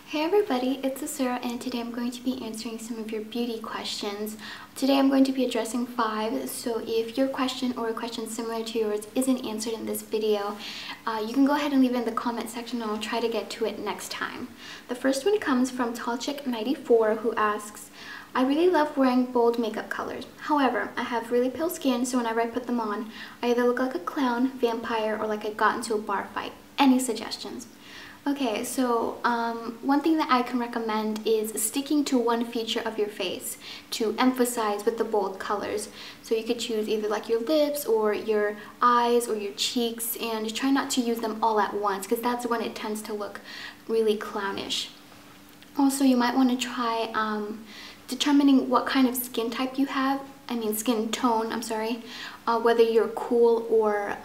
Hey everybody, it's Lucero and today I'm going to be answering some of your beauty questions. Today I'm going to be addressing 5, so if your question or a question similar to yours isn't answered in this video, you can go ahead and leave it in the comment section and I'll try to get to it next time. The first one comes from TallChick94 who asks, I really love wearing bold makeup colors. However, I have really pale skin, so whenever I put them on, I either look like a clown, vampire, or like I got into a bar fight. Any suggestions? Okay, so one thing that I can recommend is sticking to one feature of your face to emphasize with the bold colors. So you could choose either like your lips or your eyes or your cheeks, and try not to use them all at once because that's when it tends to look really clownish. Also, you might want to try determining what kind of skin type you have, skin tone, whether you're cool or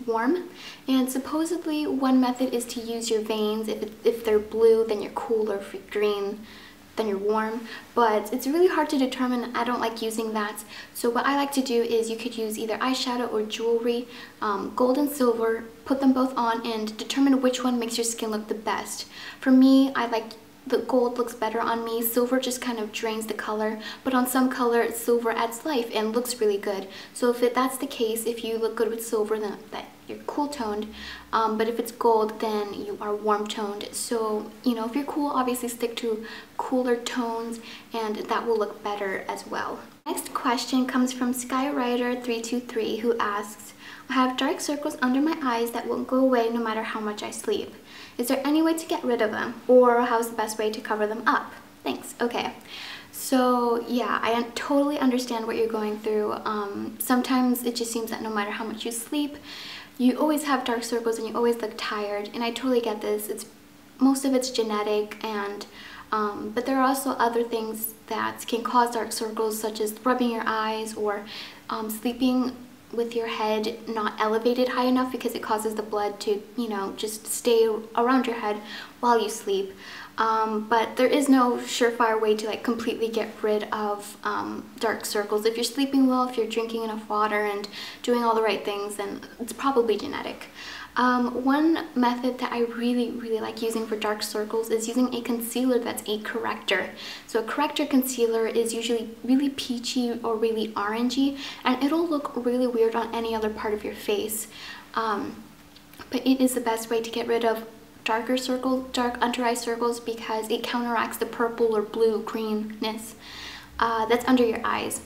warm. And supposedly one method is to use your veins. If they're blue, then you're cool, or if you're green, then you're warm. But it's really hard to determine. I don't like using that. So what I like to do is you could use either eyeshadow or jewelry, gold and silver, put them both on and determine which one makes your skin look the best. For me, I like the gold looks better on me. Silver just kind of drains the color, but on some color, silver adds life and looks really good. So if that's the case, if you look good with silver, then that you're cool toned. But if it's gold, then you are warm toned. So, if you're cool, obviously stick to cooler tones and that will look better as well. Next question comes from Skyrider323 who asks, I have dark circles under my eyes that won't go away no matter how much I sleep. Is there any way to get rid of them, or how's the best way to cover them up? Thanks. Okay, so yeah, I totally understand what you're going through. Sometimes it just seems that no matter how much you sleep, you always have dark circles and you always look tired, and I totally get this. Most of it's genetic, and but there are also other things that can cause dark circles, such as rubbing your eyes or sleeping with your head not elevated high enough, because it causes the blood to, just stay around your head while you sleep. But there is no surefire way to completely get rid of dark circles. If you're sleeping well, if you're drinking enough water and doing all the right things, then it's probably genetic. One method that I really like using for dark circles is using a concealer that's a corrector. So a corrector concealer is usually really peachy or really orangey, and it'll look really weird on any other part of your face. But it is the best way to get rid of dark under eye circles, because it counteracts the purple or blue greenness that's under your eyes.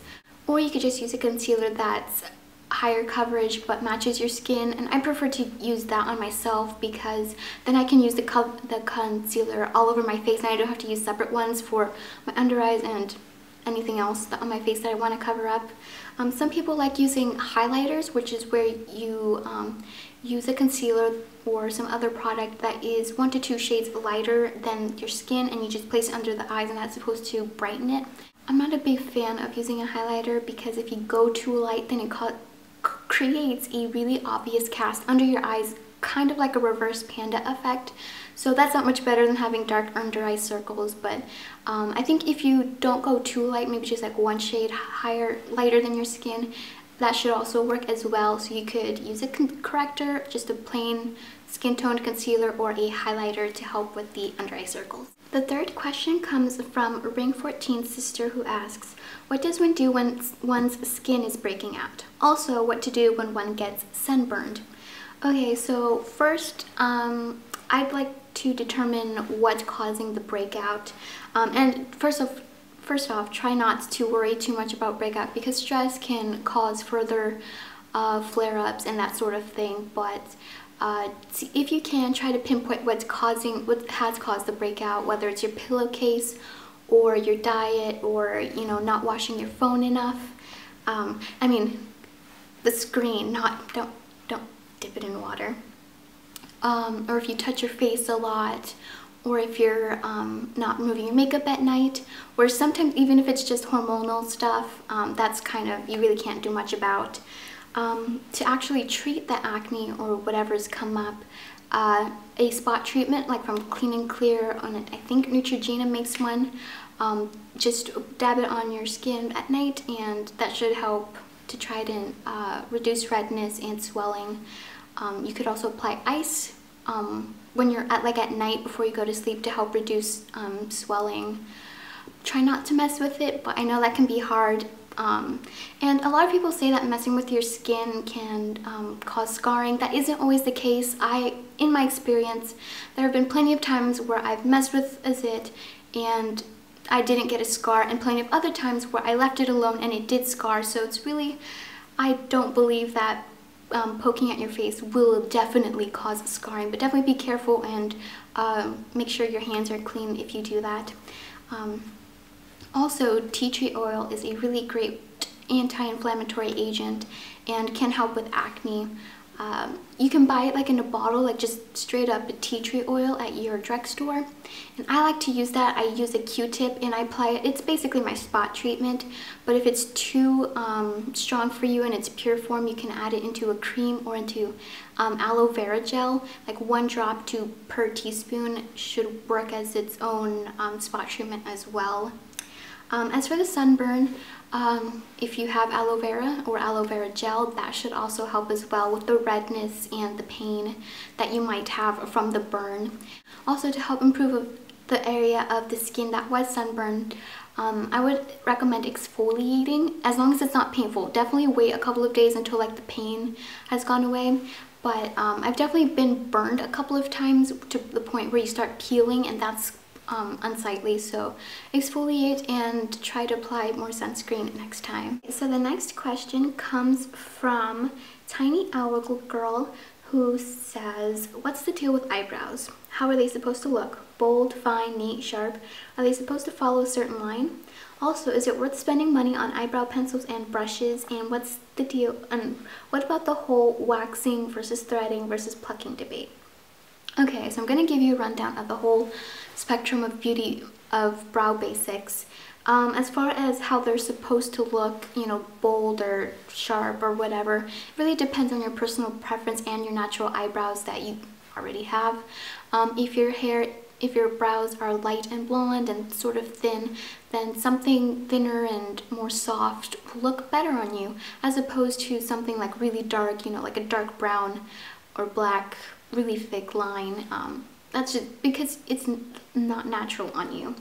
Or you could just use a concealer that's higher coverage but matches your skin, and I prefer to use that on myself because then I can use the concealer all over my face and I don't have to use separate ones for my under eyes and anything else on my face that I want to cover up. Some people like using highlighters, which is where you use a concealer or some other product that is 1 to 2 shades lighter than your skin, and you just place it under the eyes, and that's supposed to brighten it. I'm not a big fan of using a highlighter because if you go too light, then it creates a really obvious cast under your eyes, kind of like a reverse panda effect. So that's not much better than having dark under eye circles. But I think if you don't go too light, maybe just like 1 shade lighter than your skin, that should also work as well. So you could use a corrector, just a plain skin toned concealer, or a highlighter to help with the under eye circles. The third question comes from Ring14 Sister who asks, what does one do when one's skin is breaking out? Also, what to do when one gets sunburned? Okay, so first, I'd like to determine what's causing the breakout. And first off, try not to worry too much about breakout, because stress can cause further flare-ups and that sort of thing. But if you can, try to pinpoint what has caused the breakout, whether it's your pillowcase or your diet, or not washing your phone enough. The screen, don't dip it in water. Or if you touch your face a lot, or if you're not removing your makeup at night, or sometimes even if it's just hormonal stuff, that's you really can't do much about. To actually treat the acne or whatever's come up, a spot treatment like from Clean & Clear, I think Neutrogena makes one, just dab it on your skin at night, and that should help to try to reduce redness and swelling. You could also apply ice when you're at night before you go to sleep to help reduce swelling. Try not to mess with it, but I know that can be hard. And a lot of people say that messing with your skin can cause scarring. That isn't always the case. In my experience, there have been plenty of times where I've messed with a zit and I didn't get a scar, and plenty of other times where I left it alone and it did scar. So it's really, I don't believe that poking at your face will definitely cause scarring, but definitely be careful and make sure your hands are clean if you do that. Also, tea tree oil is a really great anti-inflammatory agent and can help with acne. You can buy it like in a bottle, like just straight up tea tree oil at your drugstore. And I like to use that. I use a Q-tip and I apply it. It's basically my spot treatment, but if it's too strong for you in its pure form, you can add it into a cream or into aloe vera gel. Like 1 drop per teaspoon should work as its own spot treatment as well. As for the sunburn, if you have aloe vera or aloe vera gel, that should also help as well with the redness and the pain that you might have from the burn. Also, to help improve the area of the skin that was sunburned, I would recommend exfoliating as long as it's not painful. Definitely wait a couple of days until like the pain has gone away. But I've definitely been burned a couple of times to the point where you start peeling, and that's unsightly. So exfoliate and try to apply more sunscreen next time. So the next question comes from Tiny Owl Girl, who says, what's the deal with eyebrows? How are they supposed to look? Bold, fine, neat, sharp? Are they supposed to follow a certain line? Also, is it worth spending money on eyebrow pencils and brushes? And what's the deal? And what about the whole waxing versus threading versus plucking debate? Okay, so I'm going to give you a rundown of the whole spectrum of beauty of brow basics. As far as how they're supposed to look, you know, bold or sharp or whatever, it really depends on your personal preference and your natural eyebrows that you already have. If your brows are light and blonde and sort of thin, then something thinner and more soft will look better on you, as opposed to something like really dark, you know, like a dark brown or black, really thick line. That's just because it's not natural on you.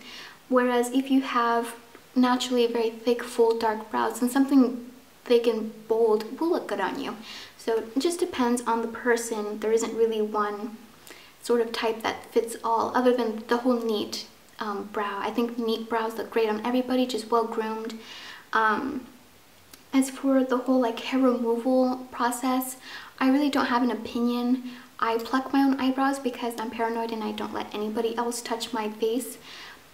Whereas if you have naturally very thick, full, dark brows, then something thick and bold will look good on you. So it just depends on the person. There isn't really one sort of type that fits all, other than the whole neat brow. I think neat brows look great on everybody, just well groomed. As for the whole like hair removal process, I really don't have an opinion. I pluck my own eyebrows because I'm paranoid and I don't let anybody else touch my face.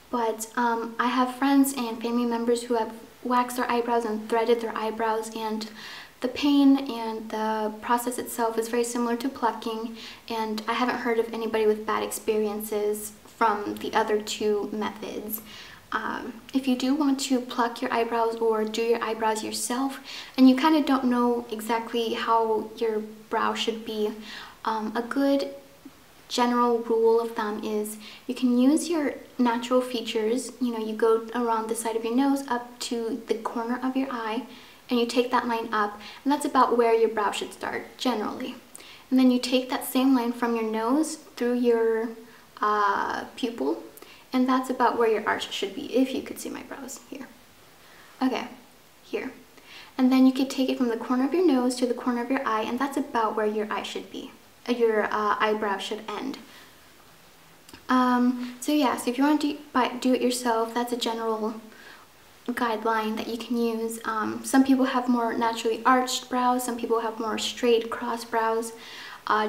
But I have friends and family members who have waxed their eyebrows and threaded their eyebrows, and the pain and the process itself is very similar to plucking, and I haven't heard of anybody with bad experiences from the other two methods. If you do want to pluck your eyebrows or do your eyebrows yourself and you kind of don't know exactly how your brow should be, a good general rule of thumb is you can use your natural features. You know, you go around the side of your nose up to the corner of your eye and you take that line up, and that's about where your brow should start generally. And then you take that same line from your nose through your pupil, and that's about where your arch should be, if you could see my brows here. Okay, here. And then you could take it from the corner of your nose to the corner of your eye, and that's about where your eye should be. Your eyebrow should end. So yeah, so if you want to do it yourself, that's a general guideline that you can use. Some people have more naturally arched brows, some people have more straight cross brows.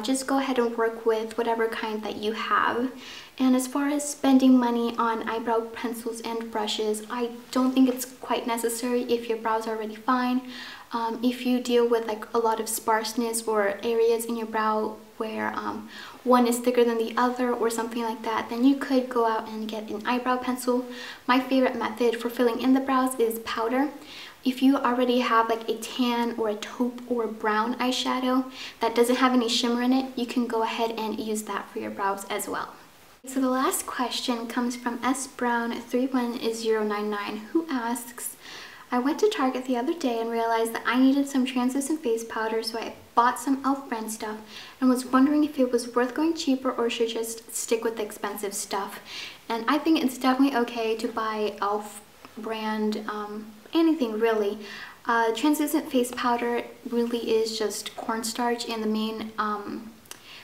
Just go ahead and work with whatever kind that you have. And as far as spending money on eyebrow pencils and brushes, I don't think it's quite necessary if your brows are already fine. If you deal with like a lot of sparseness or areas in your brow where one is thicker than the other or something like that, then you could go out and get an eyebrow pencil. My favorite method for filling in the brows is powder. If you already have like a tan or a taupe or a brown eyeshadow that doesn't have any shimmer in it, you can go ahead and use that for your brows as well. So the last question comes from sbrown31099, who asks, I went to Target the other day and realized that I needed some translucent face powder, so I bought some e.l.f. brand stuff and was wondering if it was worth going cheaper or should just stick with the expensive stuff. And I think it's definitely okay to buy e.l.f. brand anything really. Translucent face powder really is just cornstarch, and the main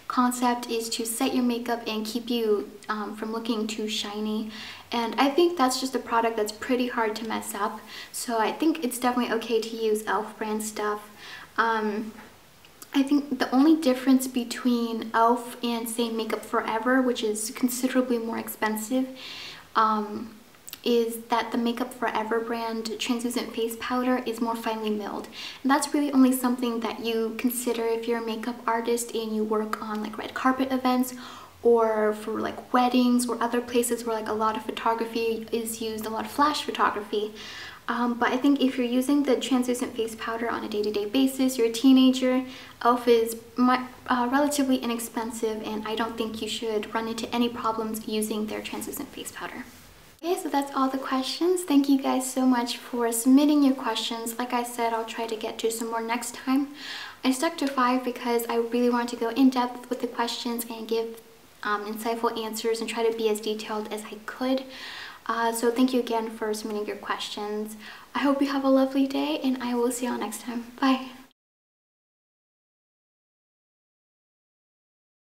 concept is to set your makeup and keep you from looking too shiny. And I think that's just a product that's pretty hard to mess up, so I think it's definitely okay to use e.l.f. brand stuff. I think the only difference between e.l.f. and say Makeup Forever, which is considerably more expensive, is that the Makeup Forever brand translucent face powder is more finely milled. And that's really only something that you consider if you're a makeup artist and you work on like red carpet events, or for like weddings or other places where like a lot of photography is used, a lot of flash photography. But I think if you're using the translucent face powder on a day-to-day basis, you're a teenager, e.l.f. is relatively inexpensive, and I don't think you should run into any problems using their translucent face powder. Okay, so that's all the questions. Thank you guys so much for submitting your questions. Like I said, I'll try to get to some more next time. I stuck to 5 because I really wanted to go in depth with the questions and give insightful answers and try to be as detailed as I could. So thank you again for submitting your questions. I hope you have a lovely day, and I will see y'all next time. Bye!